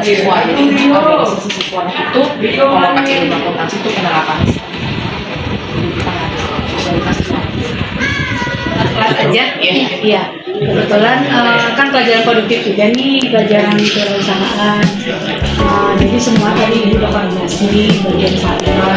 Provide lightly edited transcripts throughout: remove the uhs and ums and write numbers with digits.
siswa. Jadi organisasi siswanya itu kalau pakai ilmu akuntansi itu penerapan. Jadi kita ngasih sosialisasi kelas aja. Iya. Kebetulan kan pelajaran produktif juga nih, pelajaran kewirausahaan. Jadi semua tadi ibu koordinasi bagian saya.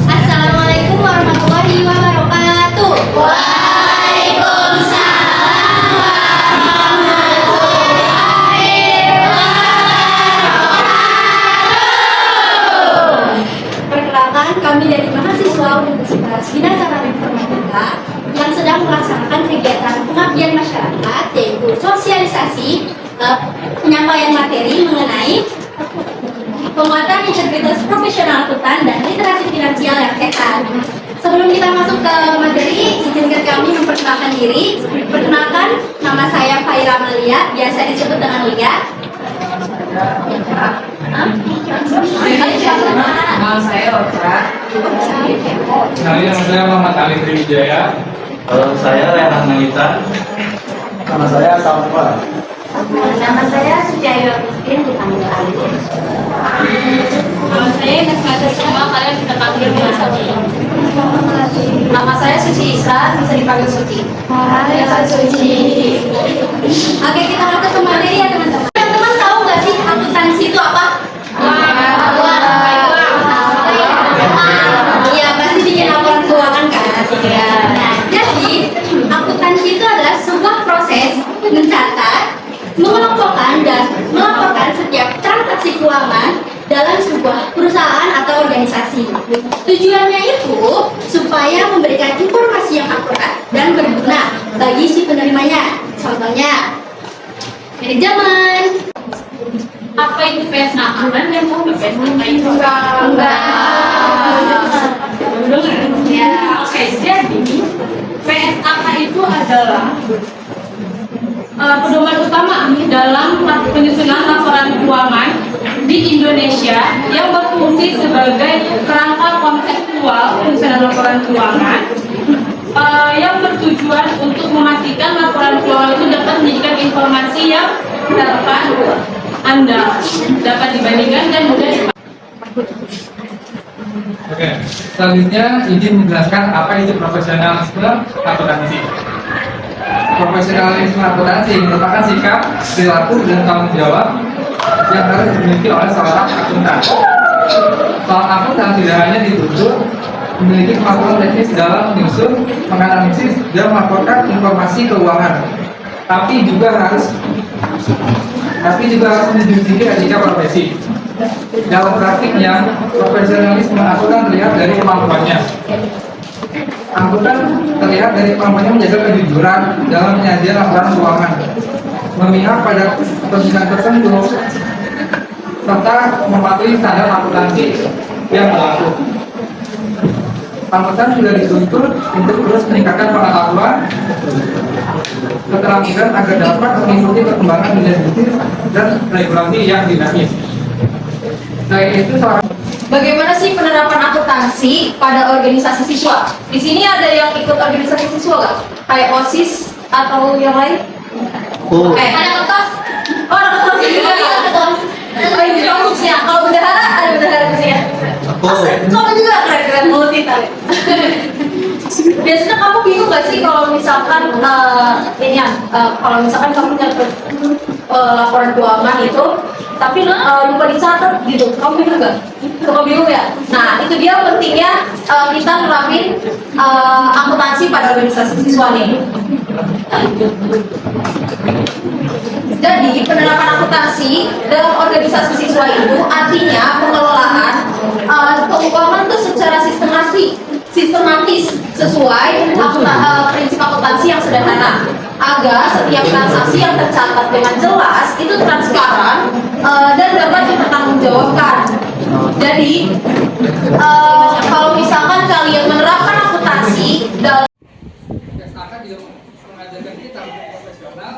Assalamualaikum warahmatullahi wabarakatuh. Perkenalkan, kami dari mahasiswa Universitas Bina Sarana Informatika yang sedang melaksanakan kegiatan pengabdian masyarakat, yaitu sosialisasi penyampaian materi mengenai penguatan integritas profesional akuntan dan literasi finansial yang sehat. Sebelum kita masuk ke materi, izinkan kami memperkenalkan diri. Perkenalkan, nama saya Faira Malia, biasa disebut dengan Lia. Nama saya Ocha. Nama saya Muhammad Ali Triwijaya. Saya Rehan Melita. Nama saya Samuel. Nama saya Sujaya Agustin, dipanggil Ali. Nama saya Nasmata Suma, kalian kita panggil Suci. Nama saya Suci Isra, bisa dipanggil Suci. Hai, Suci. Oke, kita masuk ke materi ya teman-teman. Teman-teman tahu nggak sih akuntansi itu apa? Iya, pasti bikin laporan keuangan kan? Iya. Nah, jadi akuntansi itu adalah sebuah proses mencatat, mengelompokkan dan melaporkan setiap transaksi keuangan dalam sebuah perusahaan atau organisasi. Tujuannya itu supaya memberikan informasi yang akurat dan berguna bagi si penerimanya. Contohnya, manajemen. Apa itu PSNA? Kalian yang tahu nggak PSNA itu? Enggak. Ya, oke. Jadi PSNA itu adalah pedoman utama dalam penyusunan laporan keuangan di Indonesia yang berfungsi sebagai kerangka konseptual penyusunan laporan keuangan yang bertujuan untuk memastikan laporan keuangan itu dapat menjadikan informasi yang relevan, andal, dapat dibandingkan dan mudah dipahami. Oke, selanjutnya izin menjelaskan apa itu profesionalisme akuntansi. Profesionalisme akuntansi merupakan sikap, perilaku, dan tanggung jawab yang harus dimiliki oleh seorang akuntan. Seorang akuntan tidak hanya dituntut memiliki kemampuan teknis dalam menyusun, menganalisis, dan melaporkan informasi keuangan, tapi juga harus menjunjung tinggi etika profesi. Dalam praktiknya, profesionalisme akuntan terlihat dari kemampuannya. Akuntan terlihat dari kemampuannya menjaga kejujuran dalam penyajian laporan keuangan, memihak pada kepentingan tertentu, serta mematuhi standar akuntansi yang berlaku. Akuntan juga dituntut untuk terus meningkatkan pengetahuan, keterampilan agar dapat mengikuti perkembangan dunia bisnis dan regulasi yang dinamis. Selain itu, Bagaimana sih penerapan akuntansi pada organisasi siswa? Di sini ada yang ikut organisasi siswa nggak? Kayak OSIS atau yang lain? Ada ketos? Oh, ada ketos juga ya? Oh, ini OSIS ya. Kalau bendahara, ada bendahara di sini ya? Kamu juga keren-keren multi talent. Biasanya kamu bingung nggak sih kalau misalkan kalau misalkan kamu dapat laporan keuangan itu, tapi lupa dicatat gitu, kamu bingung nggak? Suka bingung ya? Nah, itu dia pentingnya kita nerapin akuntansi pada organisasi siswa nih. Jadi penerapan akuntansi dalam organisasi siswa itu artinya pengelolaan keuangan itu secara sistematis sesuai prinsip akuntansi yang sederhana, agar setiap transaksi yang tercatat dengan jelas itu transparan dan dapat dipertanggungjawabkan. Jadi kalau misalkan kalian menerapkan akuntansi dalam akan juga mengajarkan kita untuk profesional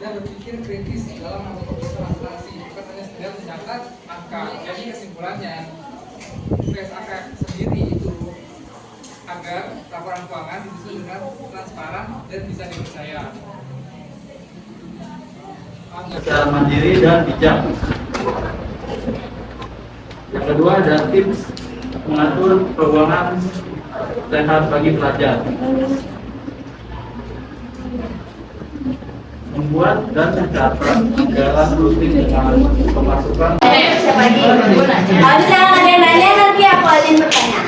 dan berpikir kritis dalam melakukan transaksi, bukan hanya sekedar mencatat angka. Jadi kesimpulannya, PSAK sendiri itu agar laporan keuangan disusun dengan transparan dan bisa dipercaya. Secara mandiri dan bijak. Yang kedua ada tips mengatur keuangan sehat bagi pelajar. Membuat dan mencatat dalam rutin dengan pemasukan. Siapa lagi? Kalau misalnya ada yang nanya nanti aku ada yang bertanya.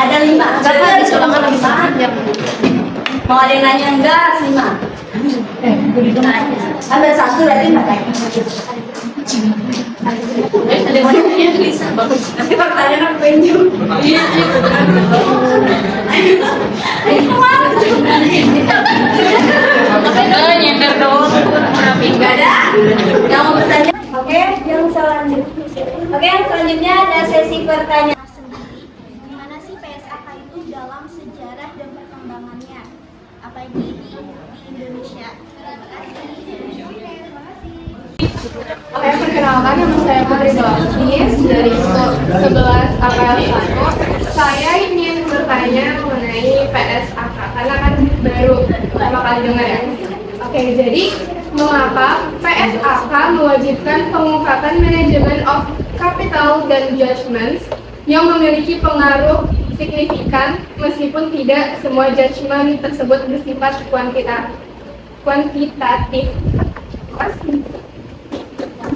Ada 5. Berarti harus ulangan 5. Mau ada yang nanya enggak? 5. Ambil 1 berarti 4 lagi. Ada yang nanya bisa bagus. Nanti pertanyaan aku penjum. Iya. Nyender doang. Enggak ada. Yang mau bertanya? Oke, yang selanjutnya ada sesi pertanyaan. Gimana sih PSAK itu dalam sejarah dan perkembangannya, apalagi di Indonesia? Terima kasih. Oke, perkenalkan nama saya Putri Dolphis dari skor 11 APL 1. Saya ingin bertanya mengenai PSAK karena kan baru pertama kali dengar ya. Oke, jadi mengapa PSAK mewajibkan pengungkapan manajemen of capital dan judgments yang memiliki pengaruh signifikan meskipun tidak semua judgment tersebut bersifat kuantitatif.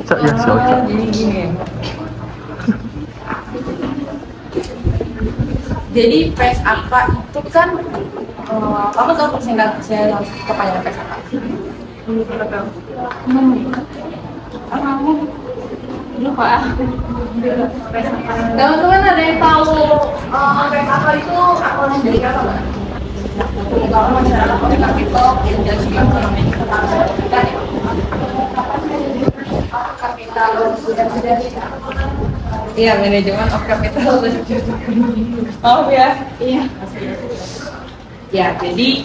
Terima kasih. Jadi gini. Jadi PSAK itu kan kamu tahu persingkat kepanjangan PSAK? Lupa. Teman-teman ada yang tahu PSAK itu akuntan dari apa nggak? Kalau masyarakat mereka itu dan juga kapital sudah iya, manajemen of capital. Oh ya, iya. Ya, jadi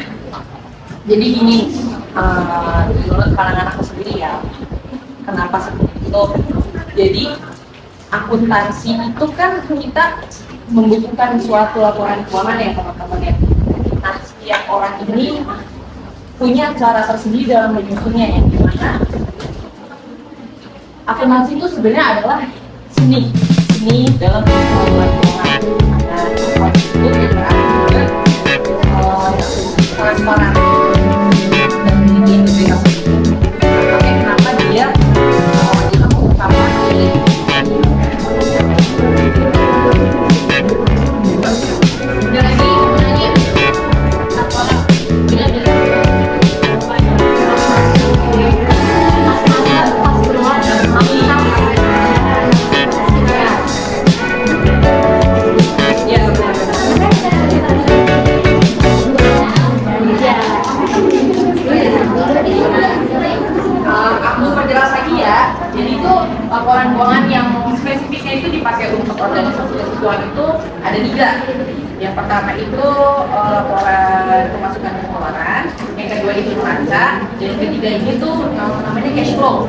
gini, menurut pandangan aku sendiri ya, kenapa seperti itu? Jadi akuntansi itu kan kita membutuhkan suatu laporan keuangan ya teman-teman ya. Nah, setiap orang ini punya cara tersendiri dalam menyusunnya ya, dimana akuntansi itu sebenarnya adalah seni dalam laporan keuangan. Nah, itu yang berarti transparan dan integritas. Makanya kenapa dia mengungkapkan ini. Udah lagi nanya apa aku perjelas lagi ya. Jadi itu laporan keuangan yang spesifiknya itu dipakai untuk organisasi kesiswaan itu ada 3. Yang pertama itu laporan pemasukan dan pengeluaran, yang kedua itu neraca, dan yang ketiga ini tuh namanya cash flow.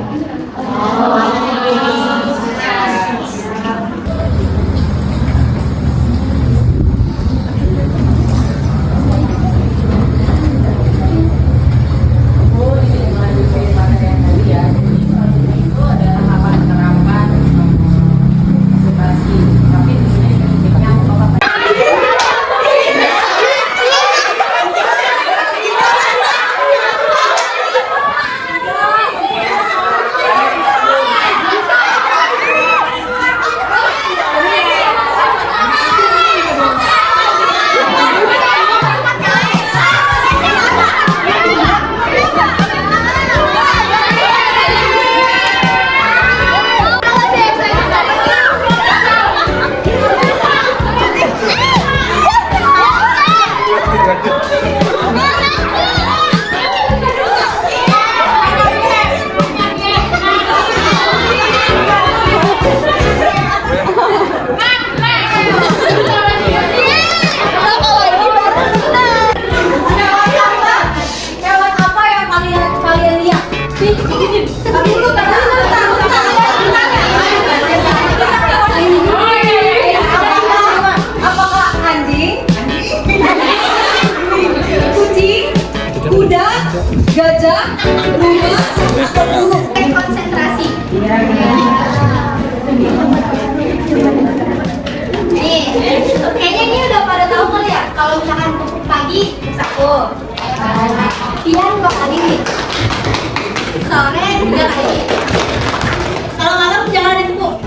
gajah, rumah, atau burung? Konsentrasi. Nih, kayaknya ini udah pada tahu kali ya. Kalau misalkan pagi satu, siang 2 kali, sore 3 kali. Kalau malam jangan ditepuk.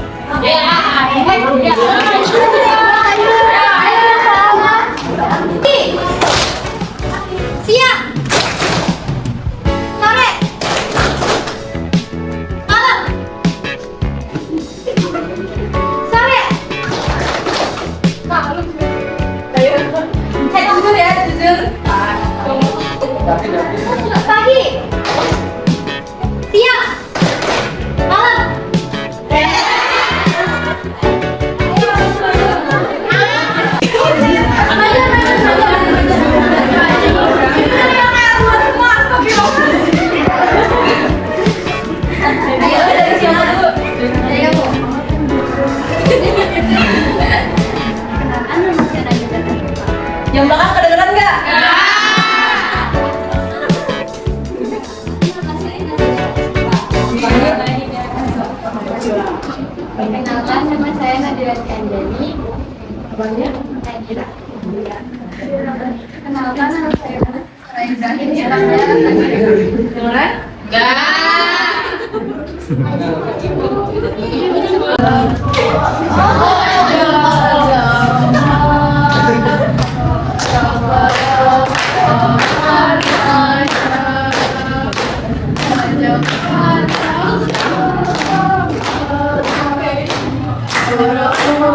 Siang, sore, malam, sore. Jujur ya, jujur. Pagi, siang, malam. Ayo dari siapa dulu? Dari kamu. Kenalkan nama saya Nagita Tasyifa. Yang belakang kedengeran nggak? Kenalkan nama saya Nadira Anjani. Nadira. Kenalkan nama saya Raiza. Kedengeran? Terima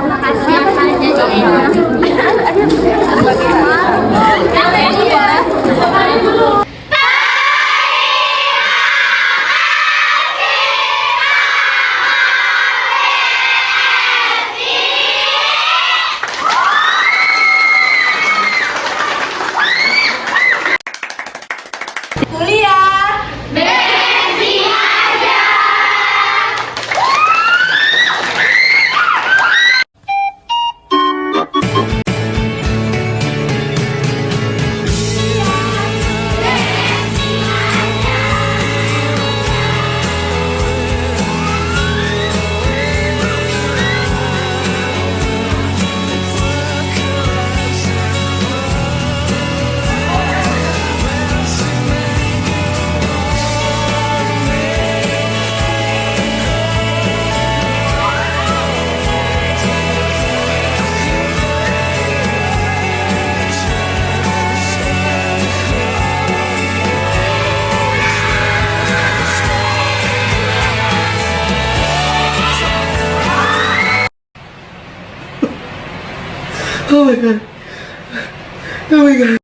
kasih Kuliah. Oh my god. Oh my god.